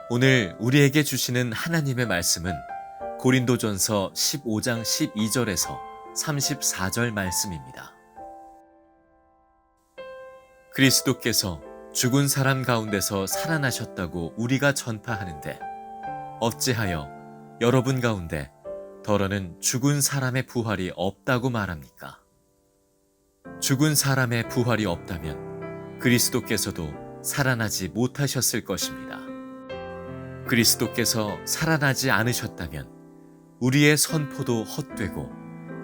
오늘 우리에게 주시는 하나님의 말씀은 고린도전서 15장 12절에서 34절 말씀입니다. 그리스도께서 죽은 사람 가운데서 살아나셨다고 우리가 전파하는데 어찌하여 여러분 가운데 더러는 죽은 사람의 부활이 없다고 말합니까? 죽은 사람의 부활이 없다면 그리스도께서도 살아나지 못하셨을 것입니다. 그리스도께서 살아나지 않으셨다면 우리의 선포도 헛되고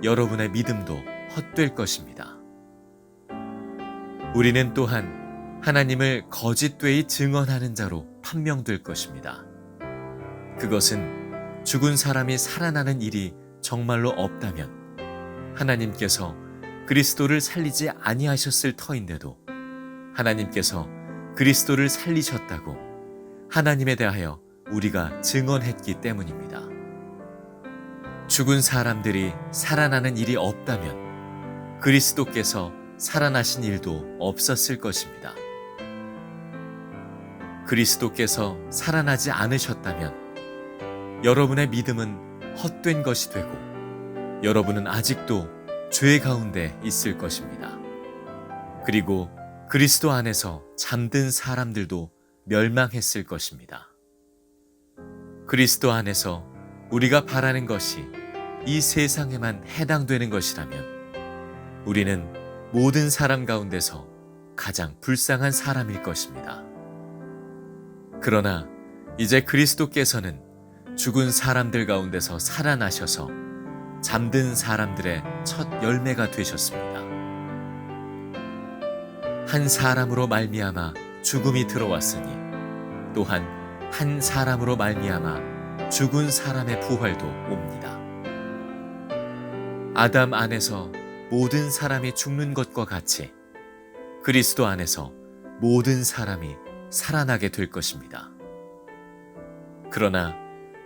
여러분의 믿음도 헛될 것입니다. 우리는 또한 하나님을 거짓되이 증언하는 자로 판명될 것입니다. 그것은 죽은 사람이 살아나는 일이 정말로 없다면 하나님께서 그리스도를 살리지 아니하셨을 터인데도 하나님께서 그리스도를 살리셨다고 하나님에 대하여 우리가 증언했기 때문입니다. 죽은 사람들이 살아나는 일이 없다면 그리스도께서 살아나신 일도 없었을 것입니다. 그리스도께서 살아나지 않으셨다면 여러분의 믿음은 헛된 것이 되고 여러분은 아직도 죄 가운데 있을 것입니다. 그리고 그리스도 안에서 잠든 사람들도 멸망했을 것입니다. 그리스도 안에서 우리가 바라는 것이 이 세상에만 해당되는 것이라면 우리는 모든 사람 가운데서 가장 불쌍한 사람일 것입니다. 그러나 이제 그리스도께서는 죽은 사람들 가운데서 살아나셔서 잠든 사람들의 첫 열매가 되셨습니다. 한 사람으로 말미암아 죽음이 들어왔으니 또한 한 사람으로 말미암아 죽은 사람의 부활도 옵니다. 아담 안에서 모든 사람이 죽는 것과 같이 그리스도 안에서 모든 사람이 살아나게 될 것입니다. 그러나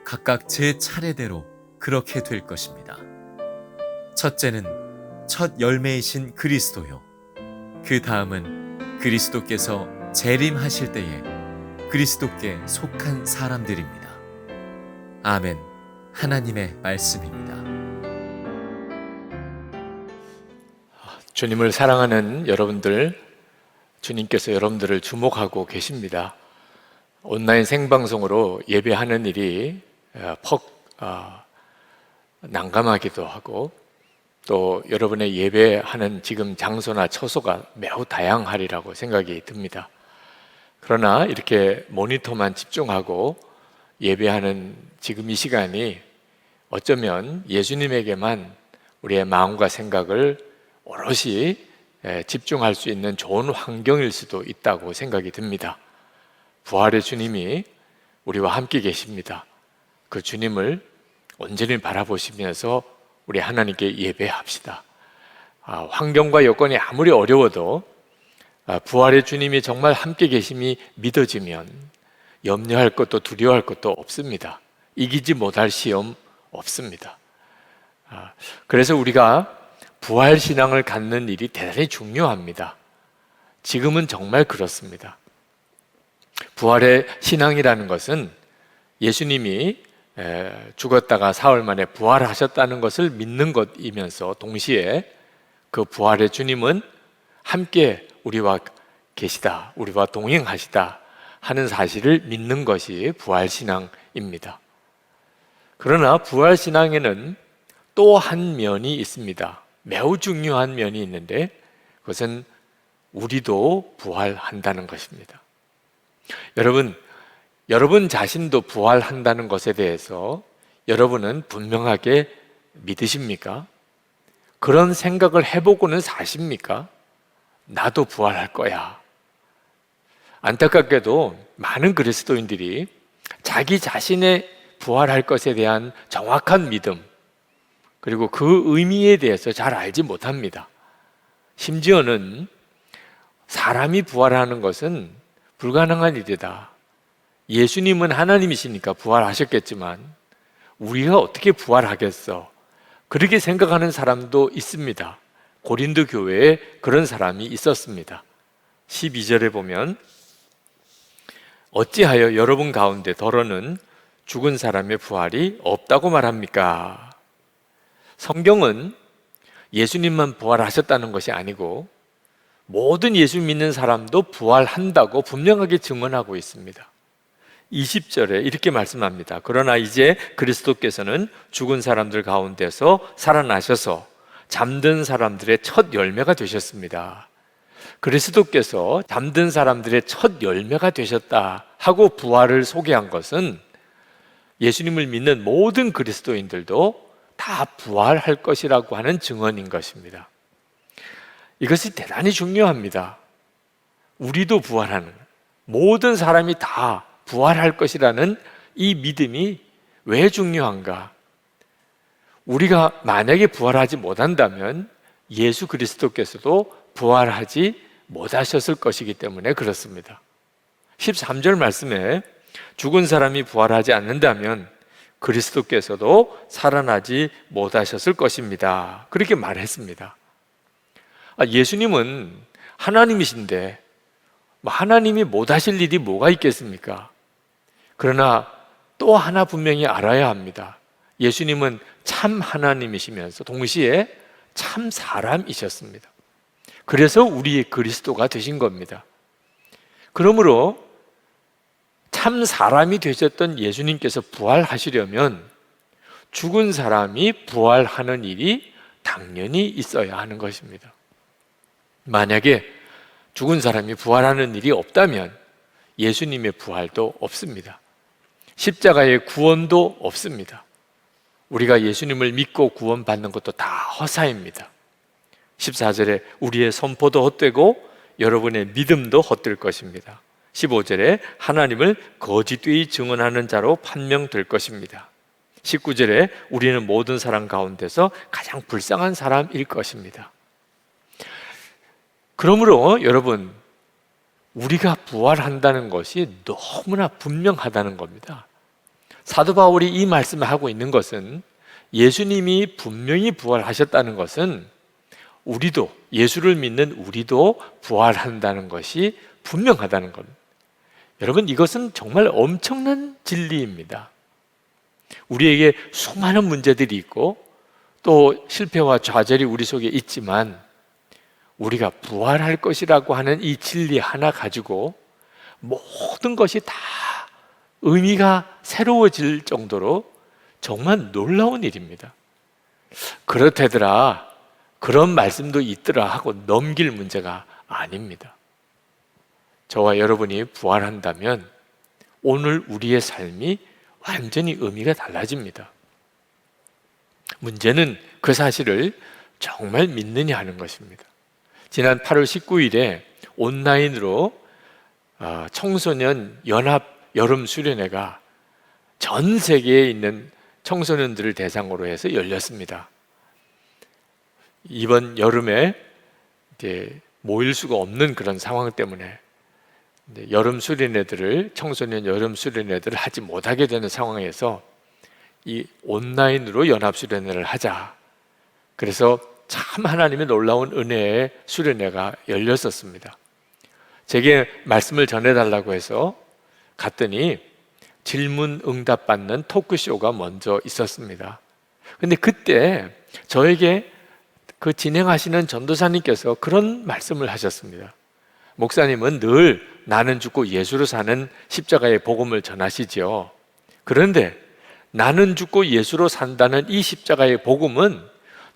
각각 제 차례대로 그렇게 될 것입니다. 첫째는 첫 열매이신 그리스도요. 그 다음은 그리스도께서 재림하실 때에 그리스도께 속한 사람들입니다. 아멘. 하나님의 말씀입니다. 주님을 사랑하는 여러분들, 주님께서 여러분들을 주목하고 계십니다. 온라인 생방송으로 예배하는 일이 난감하기도 하고 또 여러분의 예배하는 지금 장소나 처소가 매우 다양하리라고 생각이 듭니다. 그러나 이렇게 모니터만 집중하고 예배하는 지금 이 시간이 어쩌면 예수님에게만 우리의 마음과 생각을 오롯이 집중할 수 있는 좋은 환경일 수도 있다고 생각이 듭니다. 부활의 주님이 우리와 함께 계십니다. 그 주님을 온전히 바라보시면서 우리 하나님께 예배합시다. 환경과 여건이 아무리 어려워도 부활의 주님이 정말 함께 계심이 믿어지면 염려할 것도 두려워할 것도 없습니다. 이기지 못할 시험 없습니다. 그래서 우리가 부활 신앙을 갖는 일이 대단히 중요합니다. 지금은 정말 그렇습니다. 부활의 신앙이라는 것은 예수님이 죽었다가 사흘 만에 부활하셨다는 것을 믿는 것이면서 동시에 그 부활의 주님은 함께 우리와 계시다, 우리와 동행하시다 하는 사실을 믿는 것이 부활신앙입니다. 그러나 부활신앙에는 또 한 면이 있습니다. 매우 중요한 면이 있는데 그것은 우리도 부활한다는 것입니다. 여러분 자신도 부활한다는 것에 대해서 여러분은 분명하게 믿으십니까? 그런 생각을 해보고는 사십니까? 나도 부활할 거야. 안타깝게도 많은 그리스도인들이 자기 자신의 부활할 것에 대한 정확한 믿음, 그리고 그 의미에 대해서 잘 알지 못합니다. 심지어는 사람이 부활하는 것은 불가능한 일이다. 예수님은 하나님이시니까 부활하셨겠지만 우리가 어떻게 부활하겠어? 그렇게 생각하는 사람도 있습니다. 고린도 교회에 그런 사람이 있었습니다. 12절에 보면 어찌하여 여러분 가운데 더러는 죽은 사람의 부활이 없다고 말합니까? 성경은 예수님만 부활하셨다는 것이 아니고 모든 예수 믿는 사람도 부활한다고 분명하게 증언하고 있습니다. 20절에 이렇게 말씀합니다. 그러나 이제 그리스도께서는 죽은 사람들 가운데서 살아나셔서 잠든 사람들의 첫 열매가 되셨습니다. 그리스도께서 잠든 사람들의 첫 열매가 되셨다 하고 부활을 소개한 것은 예수님을 믿는 모든 그리스도인들도 다 부활할 것이라고 하는 증언인 것입니다. 이것이 대단히 중요합니다. 우리도 부활하는, 모든 사람이 다 부활할 것이라는 이 믿음이 왜 중요한가? 우리가 만약에 부활하지 못한다면 예수 그리스도께서도 부활하지 못하셨을 것이기 때문에 그렇습니다. 13절 말씀에 죽은 사람이 부활하지 않는다면 그리스도께서도 살아나지 못하셨을 것입니다. 그렇게 말했습니다. 예수님은 하나님이신데 하나님이 못하실 일이 뭐가 있겠습니까? 그러나 또 하나 분명히 알아야 합니다. 예수님은 참 하나님이시면서 동시에 참 사람이셨습니다. 그래서 우리의 그리스도가 되신 겁니다. 그러므로 참 사람이 되셨던 예수님께서 부활하시려면 죽은 사람이 부활하는 일이 당연히 있어야 하는 것입니다. 만약에 죽은 사람이 부활하는 일이 없다면 예수님의 부활도 없습니다. 십자가의 구원도 없습니다. 우리가 예수님을 믿고 구원받는 것도 다 허사입니다. 14절에 우리의 선포도 헛되고 여러분의 믿음도 헛될 것입니다. 15절에 하나님을 거짓되이 증언하는 자로 판명될 것입니다. 19절에 우리는 모든 사람 가운데서 가장 불쌍한 사람일 것입니다. 그러므로 여러분, 우리가 부활한다는 것이 너무나 분명하다는 겁니다. 사도 바울이 이 말씀을 하고 있는 것은 예수님이 분명히 부활하셨다는 것은 우리도, 예수를 믿는 우리도 부활한다는 것이 분명하다는 겁니다. 여러분, 이것은 정말 엄청난 진리입니다. 우리에게 수많은 문제들이 있고 또 실패와 좌절이 우리 속에 있지만 우리가 부활할 것이라고 하는 이 진리 하나 가지고 모든 것이 다 의미가 새로워질 정도로 정말 놀라운 일입니다. 그렇다더라, 그런 말씀도 있더라 하고 넘길 문제가 아닙니다. 저와 여러분이 부활한다면 오늘 우리의 삶이 완전히 의미가 달라집니다. 문제는 그 사실을 정말 믿느냐 하는 것입니다. 지난 8월 19일에 온라인으로 청소년 연합 여름 수련회가 전 세계에 있는 청소년들을 대상으로 해서 열렸습니다. 이번 여름에 이제 모일 수가 없는 그런 상황 때문에 여름 수련회들을, 청소년 여름 수련회들을 하지 못하게 되는 상황에서 이 온라인으로 연합 수련회를 하자. 그래서 참 하나님의 놀라운 은혜의 수련회가 열렸었습니다. 제게 말씀을 전해달라고 해서 갔더니 질문 응답 받는 토크쇼가 먼저 있었습니다. 근데 그때 저에게 그 진행하시는 전도사님께서 그런 말씀을 하셨습니다. 목사님은 늘 나는 죽고 예수로 사는 십자가의 복음을 전하시지요. 그런데 나는 죽고 예수로 산다는 이 십자가의 복음은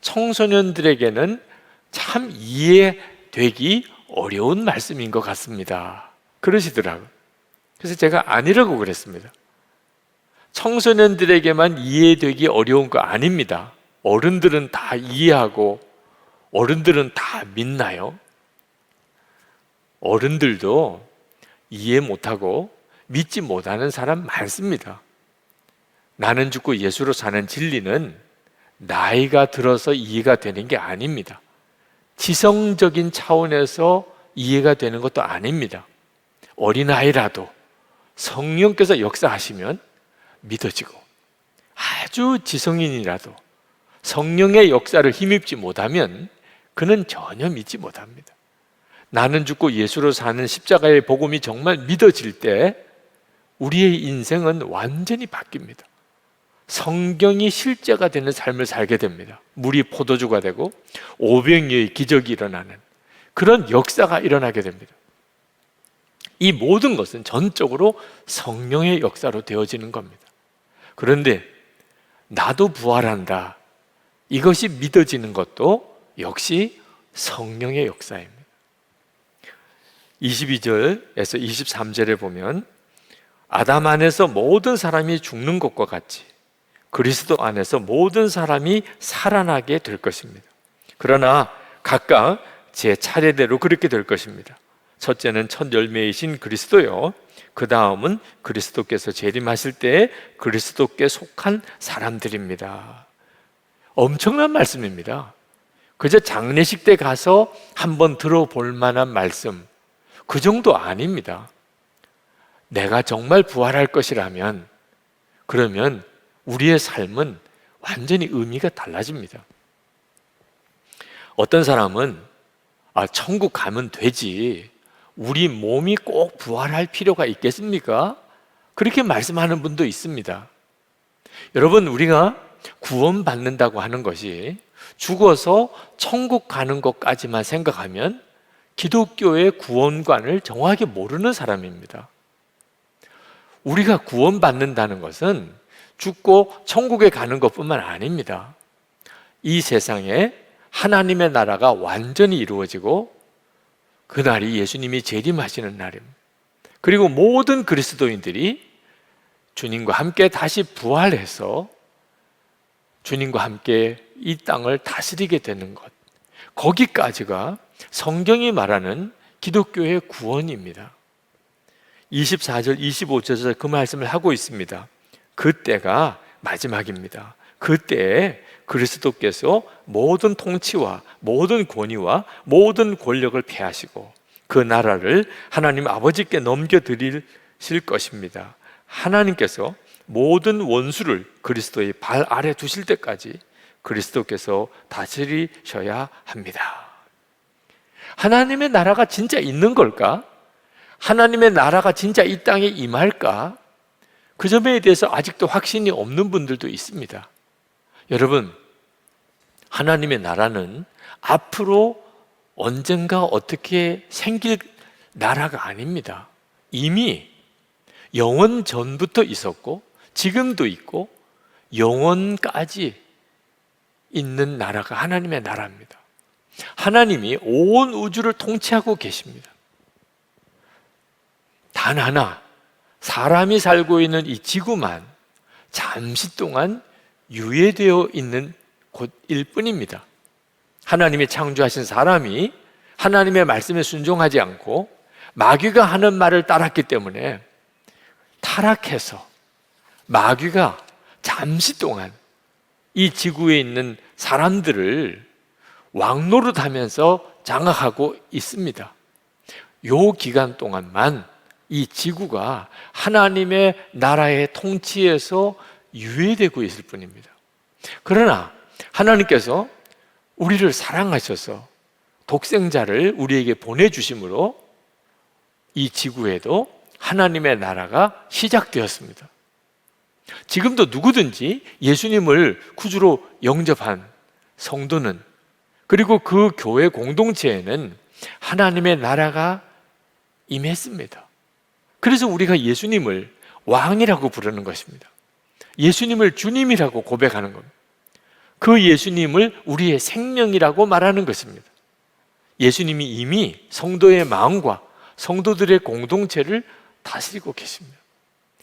청소년들에게는 참 이해되기 어려운 말씀인 것 같습니다. 그러시더라고요. 그래서 제가 아니라고 그랬습니다. 청소년들에게만 이해되기 어려운 거 아닙니다. 어른들은 다 이해하고 어른들은 다 믿나요? 어른들도 이해 못하고 믿지 못하는 사람 많습니다. 나는 죽고 예수로 사는 진리는 나이가 들어서 이해가 되는 게 아닙니다. 지성적인 차원에서 이해가 되는 것도 아닙니다. 어린아이라도 성령께서 역사하시면 믿어지고, 아주 지성인이라도 성령의 역사를 힘입지 못하면 그는 전혀 믿지 못합니다. 나는 죽고 예수로 사는 십자가의 복음이 정말 믿어질 때 우리의 인생은 완전히 바뀝니다. 성경이 실제가 되는 삶을 살게 됩니다. 물이 포도주가 되고 오병이어의 기적이 일어나는 그런 역사가 일어나게 됩니다. 이 모든 것은 전적으로 성령의 역사로 되어지는 겁니다. 그런데 나도 부활한다, 이것이 믿어지는 것도 역시 성령의 역사입니다. 22절에서 23절에 보면 아담 안에서 모든 사람이 죽는 것과 같이 그리스도 안에서 모든 사람이 살아나게 될 것입니다. 그러나 각각 제 차례대로 그렇게 될 것입니다. 첫째는 첫 열매이신 그리스도요, 그 다음은 그리스도께서 재림하실 때 그리스도께 속한 사람들입니다. 엄청난 말씀입니다. 그저 장례식 때 가서 한번 들어볼 만한 말씀, 그 정도 아닙니다. 내가 정말 부활할 것이라면 그러면 우리의 삶은 완전히 의미가 달라집니다. 어떤 사람은 천국 가면 되지, 우리 몸이 꼭 부활할 필요가 있겠습니까? 그렇게 말씀하는 분도 있습니다. 여러분, 우리가 구원받는다고 하는 것이 죽어서 천국 가는 것까지만 생각하면 기독교의 구원관을 정확하게 모르는 사람입니다. 우리가 구원받는다는 것은 죽고 천국에 가는 것뿐만 아닙니다. 이 세상에 하나님의 나라가 완전히 이루어지고 그날이 예수님이 재림하시는 날입니다. 그리고 모든 그리스도인들이 주님과 함께 다시 부활해서 주님과 함께 이 땅을 다스리게 되는 것, 거기까지가 성경이 말하는 기독교의 구원입니다. 24절, 25절에서 그 말씀을 하고 있습니다. 그때가 마지막입니다. 그때에 그리스도께서 모든 통치와 모든 권위와 모든 권력을 폐하시고 그 나라를 하나님 아버지께 넘겨드리실 것입니다. 하나님께서 모든 원수를 그리스도의 발 아래 두실 때까지 그리스도께서 다스리셔야 합니다. 하나님의 나라가 진짜 있는 걸까? 하나님의 나라가 진짜 이 땅에 임할까? 그 점에 대해서 아직도 확신이 없는 분들도 있습니다. 여러분, 하나님의 나라는 앞으로 언젠가 어떻게 생길 나라가 아닙니다. 이미 영원 전부터 있었고 지금도 있고 영원까지 있는 나라가 하나님의 나라입니다. 하나님이 온 우주를 통치하고 계십니다. 단 하나, 사람이 살고 있는 이 지구만 잠시 동안 유예되어 있는 곳일 뿐입니다. 하나님이 창조하신 사람이 하나님의 말씀에 순종하지 않고 마귀가 하는 말을 따랐기 때문에 타락해서 마귀가 잠시 동안 이 지구에 있는 사람들을 왕노릇하면서 장악하고 있습니다. 요 기간 동안만 이 지구가 하나님의 나라의 통치에서 유예되고 있을 뿐입니다. 그러나 하나님께서 우리를 사랑하셔서 독생자를 우리에게 보내주심으로 이 지구에도 하나님의 나라가 시작되었습니다. 지금도 누구든지 예수님을 구주로 영접한 성도는, 그리고 그 교회 공동체에는 하나님의 나라가 임했습니다. 그래서 우리가 예수님을 왕이라고 부르는 것입니다. 예수님을 주님이라고 고백하는 겁니다. 그 예수님을 우리의 생명이라고 말하는 것입니다. 예수님이 이미 성도의 마음과 성도들의 공동체를 다스리고 계십니다.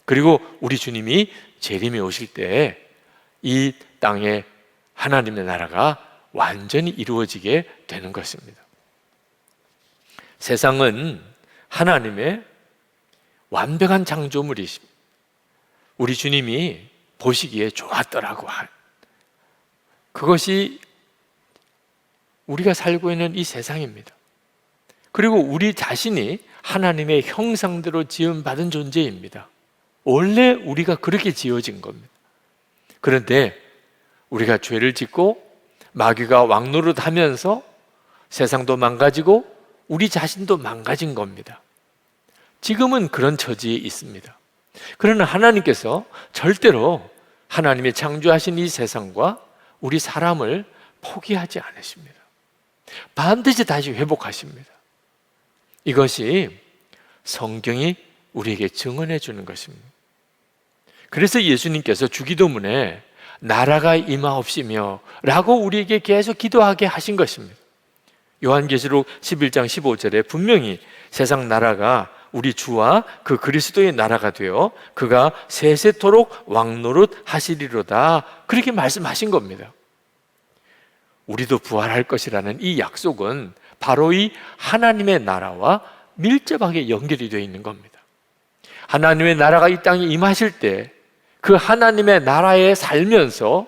그리고 우리 주님이 재림에 오실 때 이 땅에 하나님의 나라가 완전히 이루어지게 되는 것입니다. 세상은 하나님의 완벽한 창조물이십니다. 우리 주님이 보시기에 좋았더라고 한 그것이 우리가 살고 있는 이 세상입니다. 그리고 우리 자신이 하나님의 형상대로 지음받은 존재입니다. 원래 우리가 그렇게 지어진 겁니다. 그런데 우리가 죄를 짓고 마귀가 왕노릇하면서 세상도 망가지고 우리 자신도 망가진 겁니다. 지금은 그런 처지에 있습니다. 그러나 하나님께서 절대로 하나님이 창조하신 이 세상과 우리 사람을 포기하지 않으십니다. 반드시 다시 회복하십니다. 이것이 성경이 우리에게 증언해 주는 것입니다. 그래서 예수님께서 주기도문에 나라가 임하옵시며 라고 우리에게 계속 기도하게 하신 것입니다. 요한계시록 11장 15절에 분명히 세상 나라가 우리 주와 그 그리스도의 나라가 되어 그가 세세토록 왕노릇 하시리로다, 그렇게 말씀하신 겁니다. 우리도 부활할 것이라는 이 약속은 바로 이 하나님의 나라와 밀접하게 연결이 되어 있는 겁니다. 하나님의 나라가 이 땅에 임하실 때 그 하나님의 나라에 살면서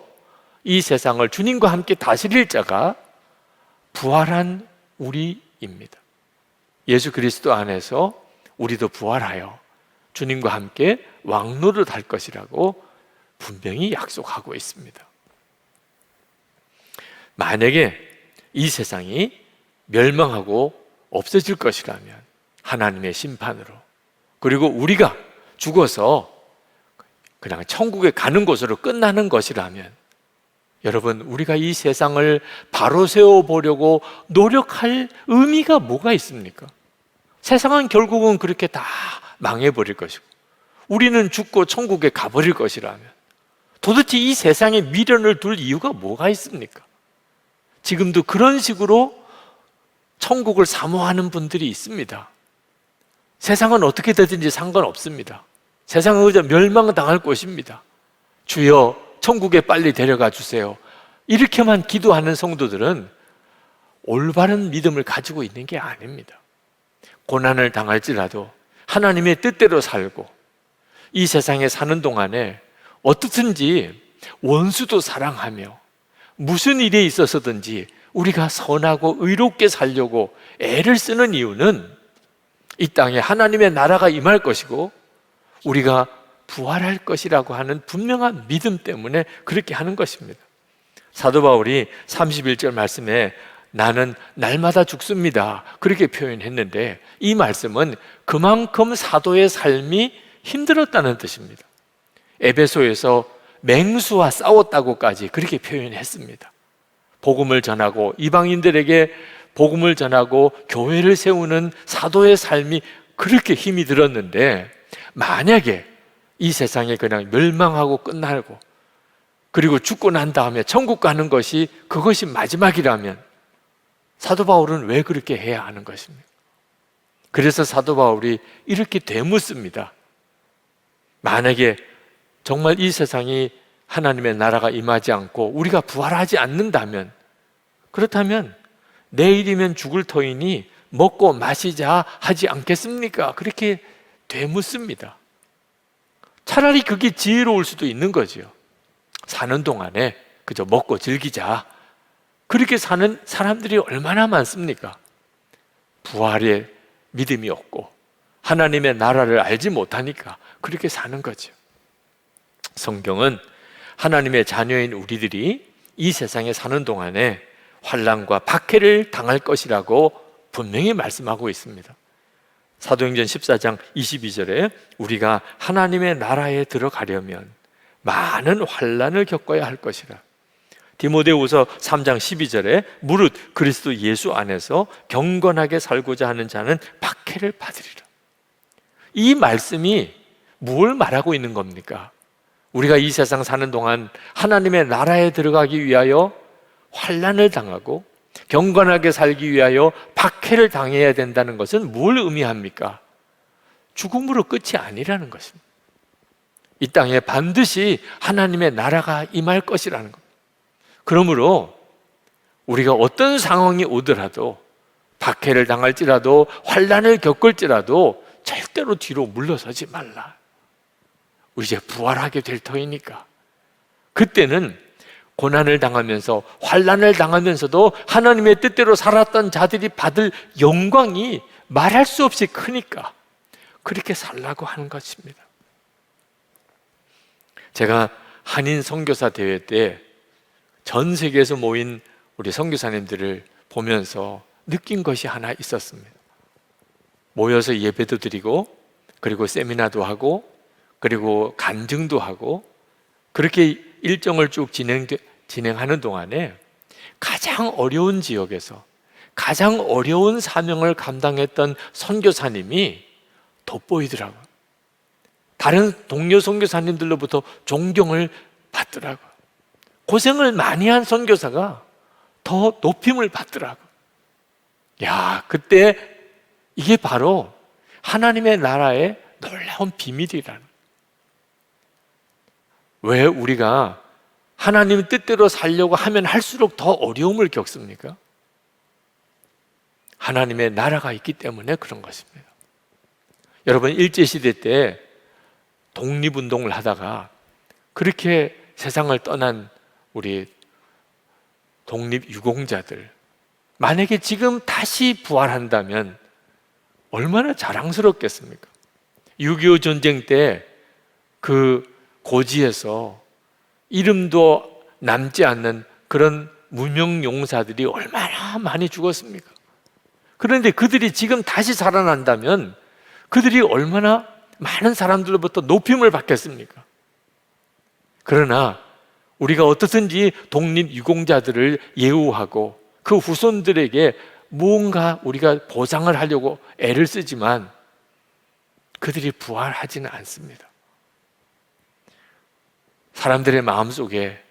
이 세상을 주님과 함께 다스릴 자가 부활한 우리입니다. 예수 그리스도 안에서 우리도 부활하여 주님과 함께 왕노릇 할 것이라고 분명히 약속하고 있습니다. 만약에 이 세상이 멸망하고 없어질 것이라면 하나님의 심판으로, 그리고 우리가 죽어서 그냥 천국에 가는 곳으로 끝나는 것이라면, 여러분, 우리가 이 세상을 바로 세워보려고 노력할 의미가 뭐가 있습니까? 세상은 결국은 그렇게 다 망해버릴 것이고 우리는 죽고 천국에 가버릴 것이라면 도대체 이 세상에 미련을 둘 이유가 뭐가 있습니까? 지금도 그런 식으로 천국을 사모하는 분들이 있습니다. 세상은 어떻게 되든지 상관없습니다. 세상은 그저 멸망당할 곳입니다. 주여 천국에 빨리 데려가 주세요. 이렇게만 기도하는 성도들은 올바른 믿음을 가지고 있는 게 아닙니다. 고난을 당할지라도 하나님의 뜻대로 살고 이 세상에 사는 동안에 어떻든지 원수도 사랑하며 무슨 일에 있어서든지 우리가 선하고 의롭게 살려고 애를 쓰는 이유는 이 땅에 하나님의 나라가 임할 것이고 우리가 부활할 것이라고 하는 분명한 믿음 때문에 그렇게 하는 것입니다. 사도 바울이 31절 말씀에 나는 날마다 죽습니다, 그렇게 표현했는데 이 말씀은 그만큼 사도의 삶이 힘들었다는 뜻입니다. 에베소에서 맹수와 싸웠다고까지 그렇게 표현했습니다. 복음을 전하고 이방인들에게 복음을 전하고 교회를 세우는 사도의 삶이 그렇게 힘이 들었는데, 만약에 이 세상에 그냥 멸망하고 끝나고 그리고 죽고 난 다음에 천국 가는 것이 그것이 마지막이라면 사도 바울은 왜 그렇게 해야 하는 것입니까? 그래서 사도 바울이 이렇게 되묻습니다. 만약에 정말 이 세상이 하나님의 나라가 임하지 않고 우리가 부활하지 않는다면, 그렇다면 내일이면 죽을 터이니 먹고 마시자 하지 않겠습니까? 그렇게 되묻습니다. 차라리 그게 지혜로울 수도 있는 거죠. 사는 동안에 그저 먹고 즐기자, 그렇게 사는 사람들이 얼마나 많습니까? 부활의 믿음이 없고 하나님의 나라를 알지 못하니까 그렇게 사는 거죠. 성경은 하나님의 자녀인 우리들이 이 세상에 사는 동안에 환난과 박해를 당할 것이라고 분명히 말씀하고 있습니다. 사도행전 14장 22절에 우리가 하나님의 나라에 들어가려면 많은 환난을 겪어야 할 것이라. 디모데후서 3장 12절에 무릇 그리스도 예수 안에서 경건하게 살고자 하는 자는 박해를 받으리라. 이 말씀이 뭘 말하고 있는 겁니까? 우리가 이 세상 사는 동안 하나님의 나라에 들어가기 위하여 환난을 당하고 경건하게 살기 위하여 박해를 당해야 된다는 것은 뭘 의미합니까? 죽음으로 끝이 아니라는 것입니다. 이 땅에 반드시 하나님의 나라가 임할 것이라는 것. 그러므로 우리가 어떤 상황이 오더라도, 박해를 당할지라도 환난을 겪을지라도 절대로 뒤로 물러서지 말라. 우리 이제 부활하게 될 터이니까. 그때는 고난을 당하면서 환난을 당하면서도 하나님의 뜻대로 살았던 자들이 받을 영광이 말할 수 없이 크니까 그렇게 살라고 하는 것입니다. 제가 한인 선교사 대회 때 전 세계에서 모인 우리 선교사님들을 보면서 느낀 것이 하나 있었습니다. 모여서 예배도 드리고 그리고 세미나도 하고 그리고 간증도 하고 그렇게 일정을 쭉 진행하는 동안에 가장 어려운 지역에서 가장 어려운 사명을 감당했던 선교사님이 돋보이더라고요. 다른 동료 선교사님들로부터 존경을 받더라고요. 고생을 많이 한 선교사가 더 높임을 받더라고요. 야, 그때 이게 바로 하나님의 나라의 놀라운 비밀이라는. 왜 우리가 하나님 뜻대로 살려고 하면 할수록 더 어려움을 겪습니까? 하나님의 나라가 있기 때문에 그런 것입니다. 여러분, 일제시대 때 독립운동을 하다가 그렇게 세상을 떠난 우리 독립유공자들, 만약에 지금 다시 부활한다면 얼마나 자랑스럽겠습니까? 6.25 전쟁 때 그 고지에서 이름도 남지 않는 그런 무명용사들이 얼마나 많이 죽었습니까? 그런데 그들이 지금 다시 살아난다면 그들이 얼마나 많은 사람들로부터 높임을 받겠습니까? 그러나 우리가 어떻든지 독립유공자들을 예우하고 그 후손들에게 무언가 우리가 보상을 하려고 애를 쓰지만 그들이 부활하지는 않습니다. 사람들의 마음속에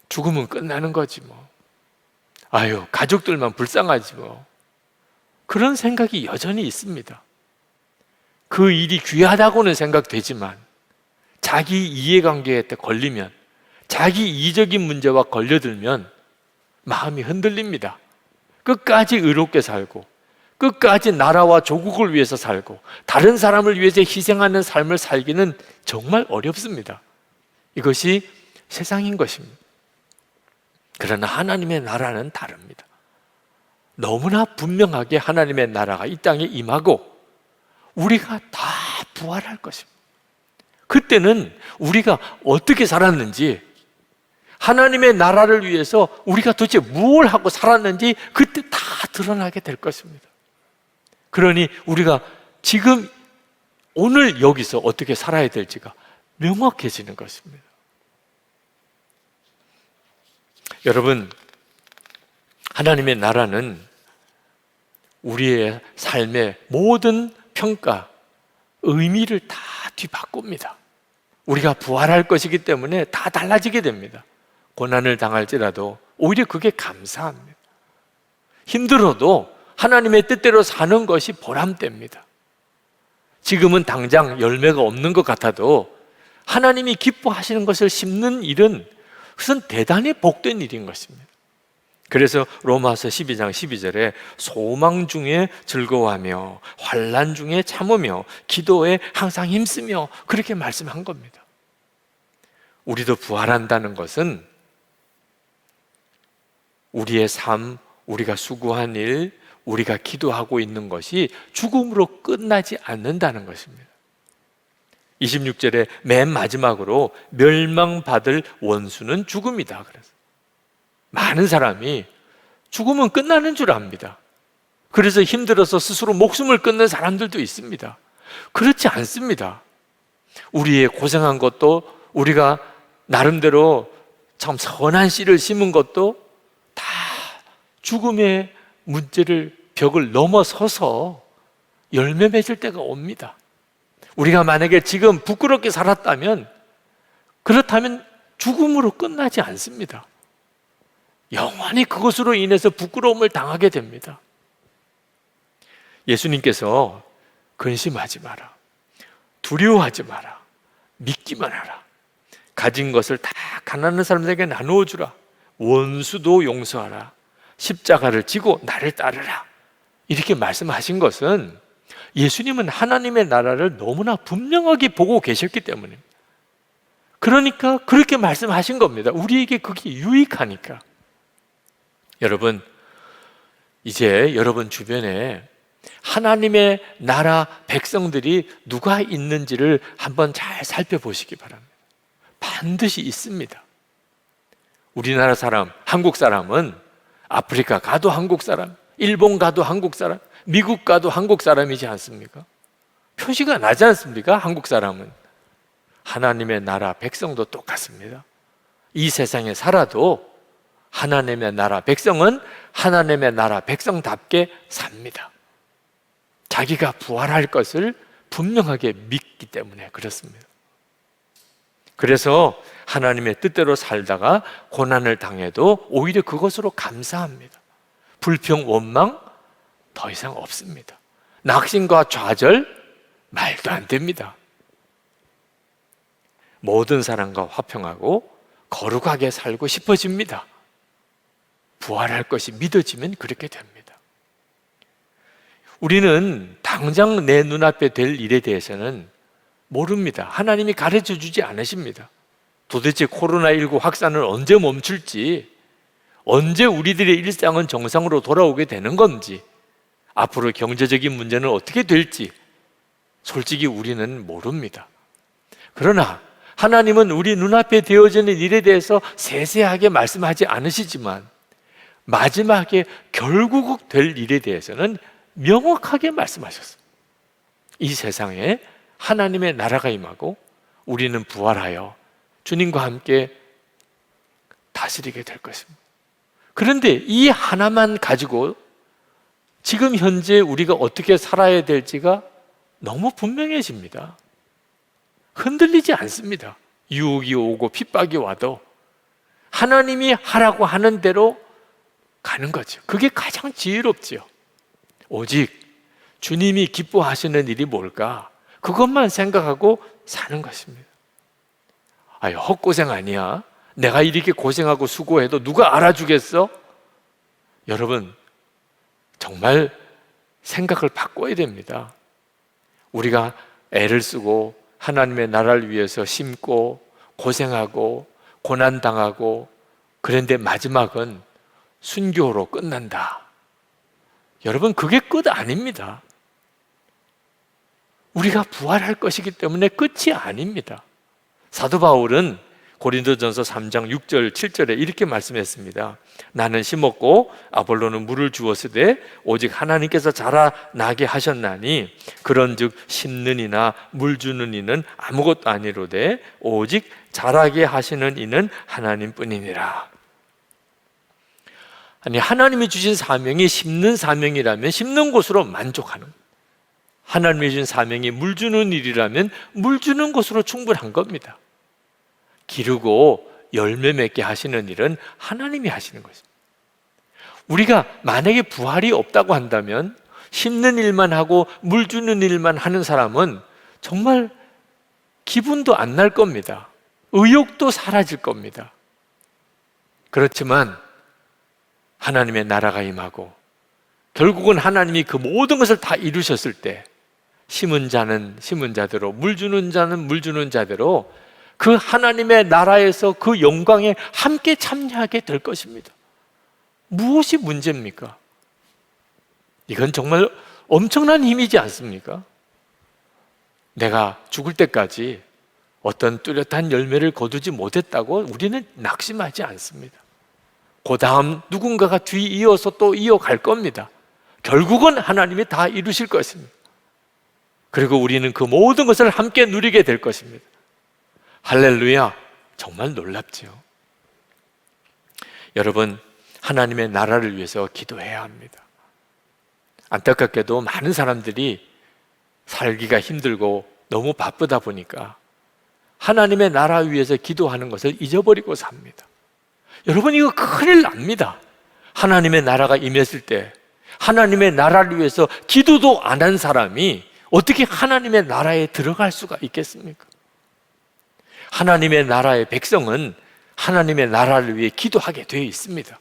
죽으면 끝나는 거지 뭐. 아유, 가족들만 불쌍하지 뭐. 그런 생각이 여전히 있습니다. 그 일이 귀하다고는 생각되지만 자기 이해관계에 걸리면, 자기 이적인 문제와 걸려들면 마음이 흔들립니다. 끝까지 의롭게 살고 끝까지 나라와 조국을 위해서 살고 다른 사람을 위해서 희생하는 삶을 살기는 정말 어렵습니다. 이것이 세상인 것입니다. 그러나 하나님의 나라는 다릅니다. 너무나 분명하게 하나님의 나라가 이 땅에 임하고 우리가 다 부활할 것입니다. 그때는 우리가 어떻게 살았는지, 하나님의 나라를 위해서 우리가 도대체 무엇을 하고 살았는지 그때 다 드러나게 될 것입니다. 그러니 우리가 지금 오늘 여기서 어떻게 살아야 될지가 명확해지는 것입니다. 여러분, 하나님의 나라는 우리의 삶의 모든 평가, 의미를 다 뒤바꿉니다. 우리가 부활할 것이기 때문에 다 달라지게 됩니다. 고난을 당할지라도 오히려 그게 감사합니다. 힘들어도 하나님의 뜻대로 사는 것이 보람됩니다. 지금은 당장 열매가 없는 것 같아도 하나님이 기뻐하시는 것을 심는 일은 그것은 대단히 복된 일인 것입니다. 그래서 로마서 12장 12절에 소망 중에 즐거워하며 환난 중에 참으며 기도에 항상 힘쓰며 그렇게 말씀한 겁니다. 우리도 부활한다는 것은 우리의 삶, 우리가 수고한 일, 우리가 기도하고 있는 것이 죽음으로 끝나지 않는다는 것입니다. 26절에 맨 마지막으로 멸망받을 원수는 죽음이다. 그래서 많은 사람이 죽으면 끝나는 줄 압니다. 그래서 힘들어서 스스로 목숨을 끊는 사람들도 있습니다. 그렇지 않습니다. 우리의 고생한 것도, 우리가 나름대로 참 선한 씨를 심은 것도 다 죽음의 문제를, 벽을 넘어서서 열매 맺을 때가 옵니다. 우리가 만약에 지금 부끄럽게 살았다면, 그렇다면 죽음으로 끝나지 않습니다. 영원히 그것으로 인해서 부끄러움을 당하게 됩니다. 예수님께서 근심하지 마라, 두려워하지 마라, 믿기만 하라, 가진 것을 다 가난한 사람들에게 나누어 주라, 원수도 용서하라, 십자가를 지고 나를 따르라, 이렇게 말씀하신 것은 예수님은 하나님의 나라를 너무나 분명하게 보고 계셨기 때문입니다. 그러니까 그렇게 말씀하신 겁니다. 우리에게 그게 유익하니까. 여러분, 이제 여러분 주변에 하나님의 나라 백성들이 누가 있는지를 한번 잘 살펴보시기 바랍니다. 반드시 있습니다. 우리나라 사람, 한국 사람은 아프리카 가도 한국 사람, 일본 가도 한국 사람, 미국 가도 한국 사람이지 않습니까? 표시가 나지 않습니까? 한국 사람은. 하나님의 나라 백성도 똑같습니다. 이 세상에 살아도 하나님의 나라 백성은 하나님의 나라 백성답게 삽니다. 자기가 부활할 것을 분명하게 믿기 때문에 그렇습니다. 그래서 하나님의 뜻대로 살다가 고난을 당해도 오히려 그것으로 감사합니다. 불평, 원망 더 이상 없습니다. 낙심과 좌절 말도 안 됩니다. 모든 사람과 화평하고 거룩하게 살고 싶어집니다. 부활할 것이 믿어지면 그렇게 됩니다. 우리는 당장 내 눈앞에 될 일에 대해서는 모릅니다. 하나님이 가르쳐 주지 않으십니다. 도대체 코로나19 확산을 언제 멈출지, 언제 우리들의 일상은 정상으로 돌아오게 되는 건지, 앞으로 경제적인 문제는 어떻게 될지 솔직히 우리는 모릅니다. 그러나 하나님은 우리 눈앞에 되어지는 일에 대해서 세세하게 말씀하지 않으시지만 마지막에 결국 될 일에 대해서는 명확하게 말씀하셨습니다. 이 세상에 하나님의 나라가 임하고 우리는 부활하여 주님과 함께 다스리게 될 것입니다. 그런데 이 하나만 가지고 지금 현재 우리가 어떻게 살아야 될지가 너무 분명해집니다. 흔들리지 않습니다. 유혹이 오고 핍박이 와도 하나님이 하라고 하는 대로 가는 거죠. 그게 가장 지혜롭지요. 오직 주님이 기뻐하시는 일이 뭘까? 그것만 생각하고 사는 것입니다. 아유, 헛고생 아니야. 내가 이렇게 고생하고 수고해도 누가 알아주겠어? 여러분, 정말 생각을 바꿔야 됩니다. 우리가 애를 쓰고 하나님의 나라를 위해서 심고 고생하고 고난당하고 그런데 마지막은 순교로 끝난다. 여러분, 그게 끝 아닙니다. 우리가 부활할 것이기 때문에 끝이 아닙니다. 사도 바울은 고린도전서 3장 6절 7절에 이렇게 말씀했습니다. 나는 심었고 아볼로는 물을 주었으되 오직 하나님께서 자라나게 하셨나니 그런즉 심는 이나 물 주는 이는 아무것도 아니로되 오직 자라게 하시는 이는 하나님뿐이니라. 아니, 하나님이 주신 사명이 심는 사명이라면 심는 곳으로 만족하는, 하나님이 주신 사명이 물 주는 일이라면 물 주는 곳으로 충분한 겁니다. 기르고 열매 맺게 하시는 일은 하나님이 하시는 것입니다. 우리가 만약에 부활이 없다고 한다면 심는 일만 하고 물 주는 일만 하는 사람은 정말 기분도 안 날 겁니다. 의욕도 사라질 겁니다. 그렇지만 하나님의 나라가 임하고 결국은 하나님이 그 모든 것을 다 이루셨을 때 심은 자는 심은 자대로 물 주는 자는 물 주는 자대로 그 하나님의 나라에서 그 영광에 함께 참여하게 될 것입니다. 무엇이 문제입니까? 이건 정말 엄청난 힘이지 않습니까? 내가 죽을 때까지 어떤 뚜렷한 열매를 거두지 못했다고 우리는 낙심하지 않습니다. 그 다음 누군가가 뒤 이어서 또 이어갈 겁니다. 결국은 하나님이 다 이루실 것입니다. 그리고 우리는 그 모든 것을 함께 누리게 될 것입니다. 할렐루야! 정말 놀랍죠. 여러분, 하나님의 나라를 위해서 기도해야 합니다. 안타깝게도 많은 사람들이 살기가 힘들고 너무 바쁘다 보니까 하나님의 나라 위해서 기도하는 것을 잊어버리고 삽니다. 여러분, 이거 큰일 납니다. 하나님의 나라가 임했을 때 하나님의 나라를 위해서 기도도 안 한 사람이 어떻게 하나님의 나라에 들어갈 수가 있겠습니까? 하나님의 나라의 백성은 하나님의 나라를 위해 기도하게 되어 있습니다.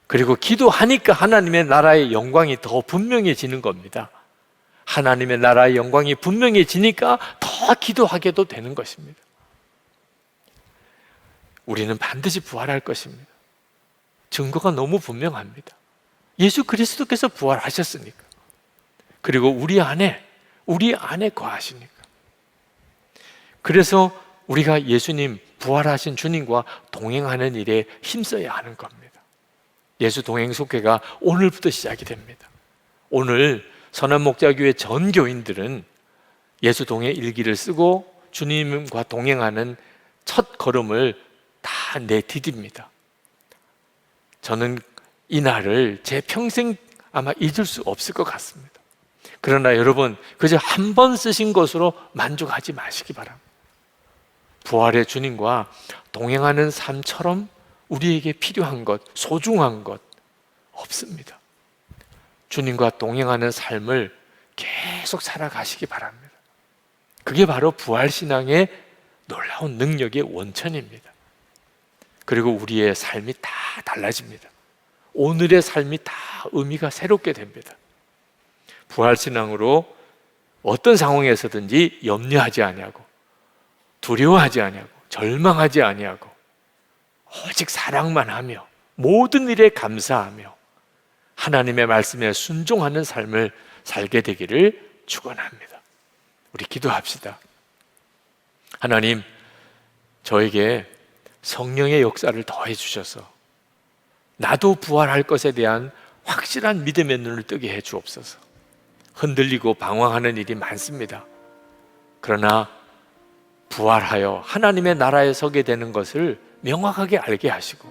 그리고 기도하니까 하나님의 나라의 영광이 더 분명해지는 겁니다. 하나님의 나라의 영광이 분명해지니까 더 기도하게도 되는 것입니다. 우리는 반드시 부활할 것입니다. 증거가 너무 분명합니다. 예수 그리스도께서 부활하셨으니까. 그리고 우리 안에 거하시니까. 그래서 우리가 예수님 부활하신 주님과 동행하는 일에 힘써야 하는 겁니다. 예수 동행 속회가 오늘부터 시작이 됩니다. 오늘 선한목자교회 전 교인들은 예수동의 일기를 쓰고 주님과 동행하는 첫 걸음을 다 내디딥니다. 저는 이 날을 제 평생 아마 잊을 수 없을 것 같습니다. 그러나 여러분, 그저 한 번 쓰신 것으로 만족하지 마시기 바랍니다. 부활의 주님과 동행하는 삶처럼 우리에게 필요한 것, 소중한 것 없습니다. 주님과 동행하는 삶을 계속 살아가시기 바랍니다. 그게 바로 부활신앙의 놀라운 능력의 원천입니다. 그리고 우리의 삶이 다 달라집니다. 오늘의 삶이 다 의미가 새롭게 됩니다. 부활신앙으로 어떤 상황에서든지 염려하지 아니하고 두려워하지 아니하고 절망하지 아니하고 오직 사랑만 하며 모든 일에 감사하며 하나님의 말씀에 순종하는 삶을 살게 되기를 축원합니다. 우리 기도합시다. 하나님, 저에게 성령의 역사를 더해 주셔서 나도 부활할 것에 대한 확실한 믿음의 눈을 뜨게 해 주옵소서. 흔들리고 방황하는 일이 많습니다. 그러나 부활하여 하나님의 나라에 서게 되는 것을 명확하게 알게 하시고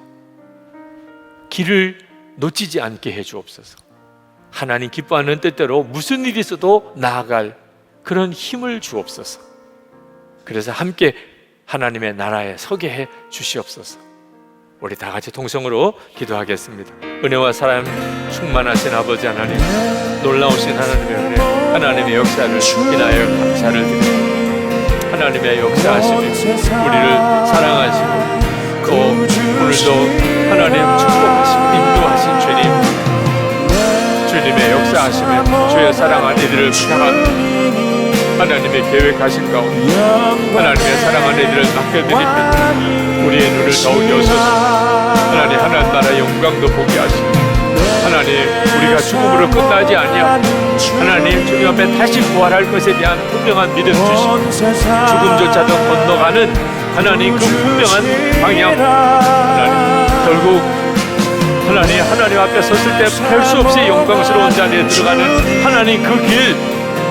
길을 놓치지 않게 해 주옵소서. 하나님 기뻐하는 뜻대로 무슨 일이 있어도 나아갈 그런 힘을 주옵소서. 그래서 함께 하나님의 나라에 서게 해 주시옵소서. 우리 다 같이 통성으로 기도하겠습니다. 은혜와 사랑 충만하신 아버지 하나님, 놀라우신 하나님의 은혜, 하나님의 역사를 인하여 감사를 드립니다. 하나님의 역사하심이 우리를 사랑하시고 또 오늘도 하나님 축복하시고 인도하신 주님의 역사하심에 주의 사랑하는 이들을 부탁합니다. 하나님의 계획하신 가운데 하나님의 사랑하는 이들을 맡겨드립니다. 우리의 눈을 더욱 여소서. 하나님, 하나님 나라의 영광도 보게 하시고 하나님, 우리가 죽음으로 끝나지 아니하고 하나님 주님 앞에 다시 부활할 것에 대한 분명한 믿음 주시고 죽음조차도 건너가는 하나님 그 분명한 방향, 하나님 결국 하나님 앞에 섰을 때 할 수 없이 영광스러운 자리에 들어가는 하나님 그 길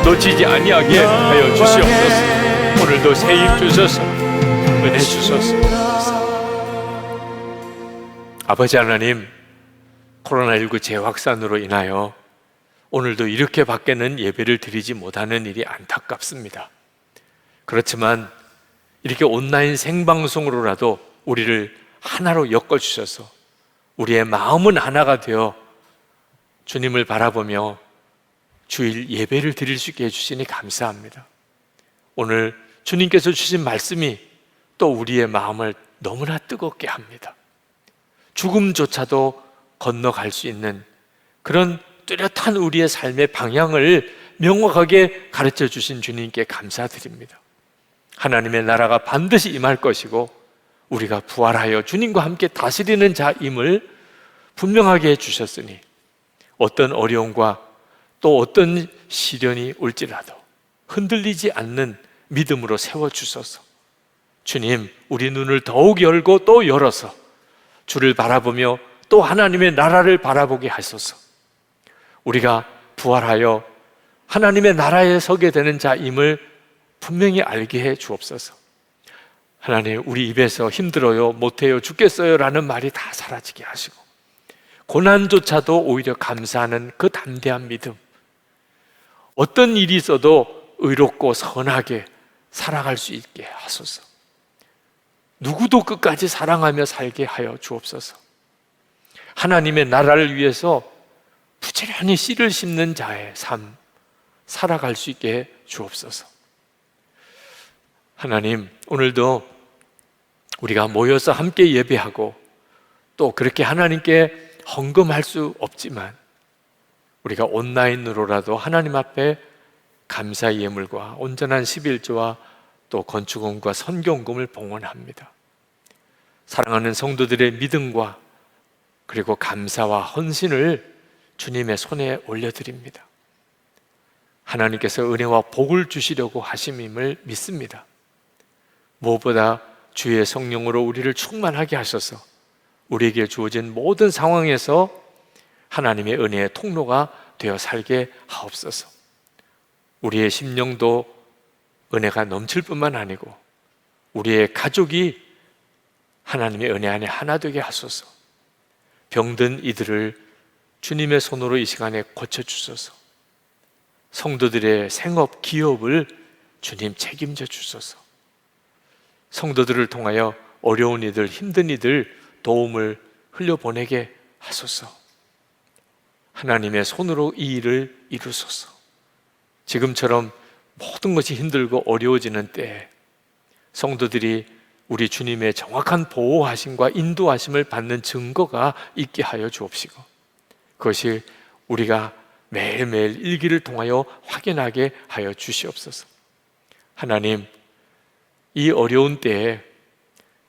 놓치지 아니하게 하여 주시옵소서. 오늘도 새 힘 주셔서 은혜 주소서. 아버지 하나님, 코로나19 재확산으로 인하여 오늘도 이렇게 밖에는 예배를 드리지 못하는 일이 안타깝습니다. 그렇지만 이렇게 온라인 생방송으로라도 우리를 하나로 엮어주셔서 우리의 마음은 하나가 되어 주님을 바라보며 주일 예배를 드릴 수 있게 해주시니 감사합니다. 오늘 주님께서 주신 말씀이 또 우리의 마음을 너무나 뜨겁게 합니다. 죽음조차도 건너갈 수 있는 그런 뚜렷한 우리의 삶의 방향을 명확하게 가르쳐 주신 주님께 감사드립니다. 하나님의 나라가 반드시 임할 것이고 우리가 부활하여 주님과 함께 다스리는 자임을 분명하게 해주셨으니 어떤 어려움과 또 어떤 시련이 올지라도 흔들리지 않는 믿음으로 세워주소서. 주님, 우리 눈을 더욱 열고 또 열어서 주를 바라보며 또 하나님의 나라를 바라보게 하소서. 우리가 부활하여 하나님의 나라에 서게 되는 자임을 분명히 알게 해 주옵소서. 하나님, 우리 입에서 힘들어요, 못해요, 죽겠어요 라는 말이 다 사라지게 하시고 고난조차도 오히려 감사하는 그 담대한 믿음, 어떤 일이 있어도 의롭고 선하게 살아갈 수 있게 하소서. 누구도 끝까지 사랑하며 살게 하여 주옵소서. 하나님의 나라를 위해서 부지런히 씨를 심는 자의 삶 살아갈 수 있게 해 주옵소서. 하나님, 오늘도 우리가 모여서 함께 예배하고 또 그렇게 하나님께 헌금할 수 없지만 우리가 온라인으로라도 하나님 앞에 감사의 예물과 온전한 11조와 또 건축원과 선교원금을 봉헌합니다. 사랑하는 성도들의 믿음과 그리고 감사와 헌신을 주님의 손에 올려드립니다. 하나님께서 은혜와 복을 주시려고 하심임을 믿습니다. 무엇보다 주의 성령으로 우리를 충만하게 하셔서 우리에게 주어진 모든 상황에서 하나님의 은혜의 통로가 되어 살게 하옵소서. 우리의 심령도 은혜가 넘칠 뿐만 아니고 우리의 가족이 하나님의 은혜 안에 하나 되게 하소서. 병든 이들을 주님의 손으로 이 시간에 고쳐주소서. 성도들의 생업, 기업을 주님 책임져 주소서. 성도들을 통하여 어려운 이들, 힘든 이들 도움을 흘려보내게 하소서. 하나님의 손으로 이 일을 이루소서. 지금처럼 모든 것이 힘들고 어려워지는 때에 성도들이 우리 주님의 정확한 보호하심과 인도하심을 받는 증거가 있게 하여 주옵시고, 그것이 우리가 매일매일 일기를 통하여 확인하게 하여 주시옵소서. 하나님, 이 어려운 때에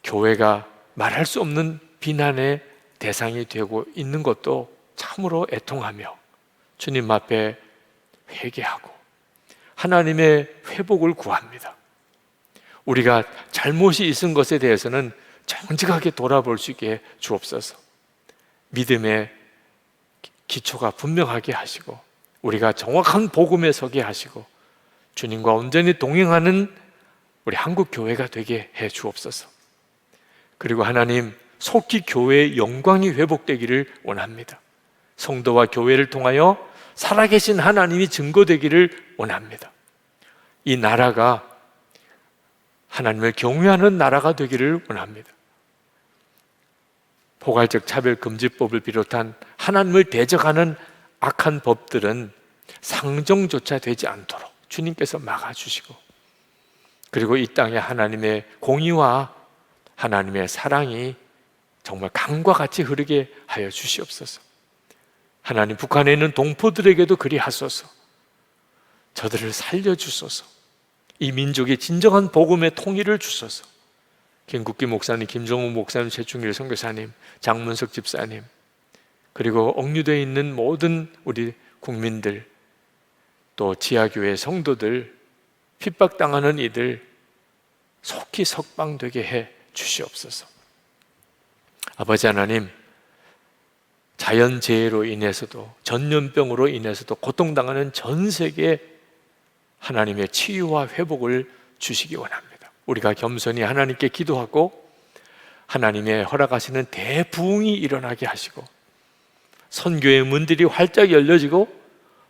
교회가 말할 수 없는 비난의 대상이 되고 있는 것도 참으로 애통하며 주님 앞에 회개하고 하나님의 회복을 구합니다. 우리가 잘못이 있은 것에 대해서는 정직하게 돌아볼 수 있게 주옵소서. 믿음의 기초가 분명하게 하시고 우리가 정확한 복음에 서게 하시고 주님과 온전히 동행하는 우리 한국 교회가 되게 해 주옵소서. 그리고 하나님, 속히 교회의 영광이 회복되기를 원합니다. 성도와 교회를 통하여 살아계신 하나님이 증거되기를 원합니다. 이 나라가 하나님을 경외하는 나라가 되기를 원합니다. 포괄적 차별금지법을 비롯한 하나님을 대적하는 악한 법들은 상정조차 되지 않도록 주님께서 막아주시고, 그리고 이 땅에 하나님의 공의와 하나님의 사랑이 정말 강과 같이 흐르게 하여 주시옵소서. 하나님, 북한에 있는 동포들에게도 그리하소서. 저들을 살려주소서. 이 민족의 진정한 복음의 통일을 주소서. 김국기 목사님, 김정우 목사님, 최충길 선교사님, 장문석 집사님, 그리고 억류되어 있는 모든 우리 국민들, 또 지하교회 성도들, 핍박당하는 이들 속히 석방되게 해 주시옵소서. 아버지 하나님, 자연재해로 인해서도 전염병으로 인해서도 고통당하는 전 세계 하나님의 치유와 회복을 주시기 원합니다. 우리가 겸손히 하나님께 기도하고 하나님의 허락하시는 대부흥이 일어나게 하시고 선교의 문들이 활짝 열려지고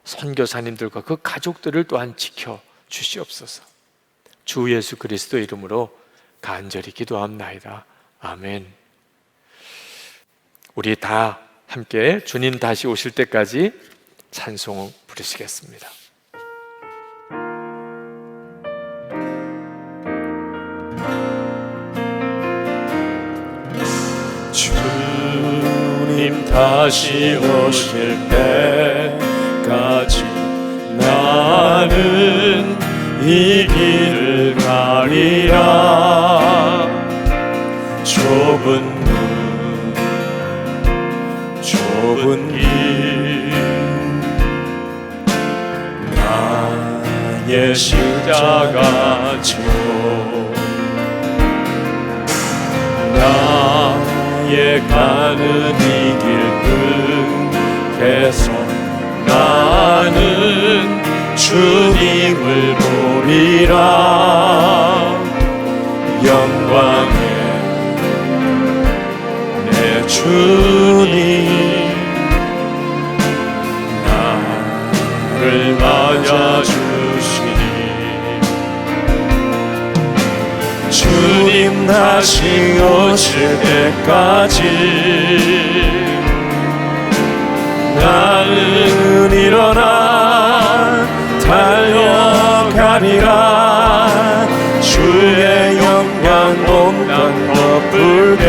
선교사님들과 그 가족들을 또한 지켜 주시옵소서. 주 예수 그리스도 이름으로 간절히 기도합나이다. 아멘. 우리 다 함께 주님 다시 오실 때까지 찬송 부르시겠습니다. 주님 다시 오실 때까지 나는 이 길을 가리라. 좁은 길 나의 십자가 지고 나의 가는 이 길 끝에서 나는 주님을 보리라. 영광의 내 주님 나를 맞아주시니 주님 다시 오실 때까지 나는 일어나 달려가리라. 주의 영광 온 땅 덮을게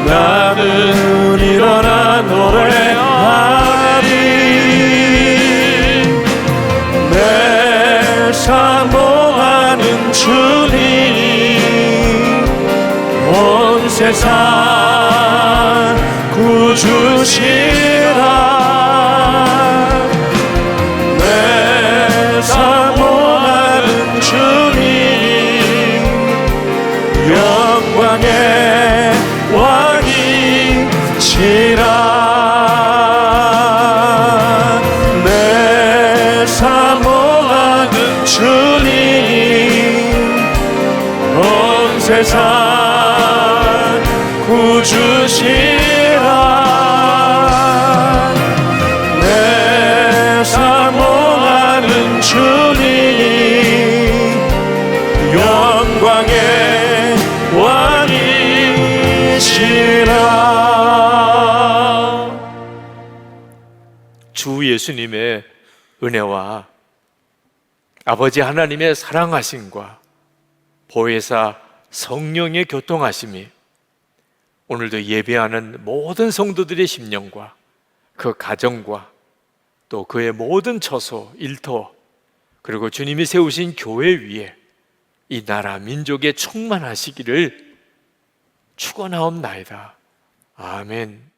나는 일어나 노래하리. 내 사모하는 주님 온 세상 구주시라. 내 사모하는 주님 영광의 왕이시라. 주님이 온 세상 구주시라. 내 사모하는 주님이 영광의 왕이시라. 주 예수님의 은혜와 아버지 하나님의 사랑하심과 보혜사 성령의 교통하심이 오늘도 예배하는 모든 성도들의 심령과 그 가정과 또 그의 모든 처소, 일터, 그리고 주님이 세우신 교회 위에 이 나라 민족에 충만하시기를 축원하옵나이다. 아멘.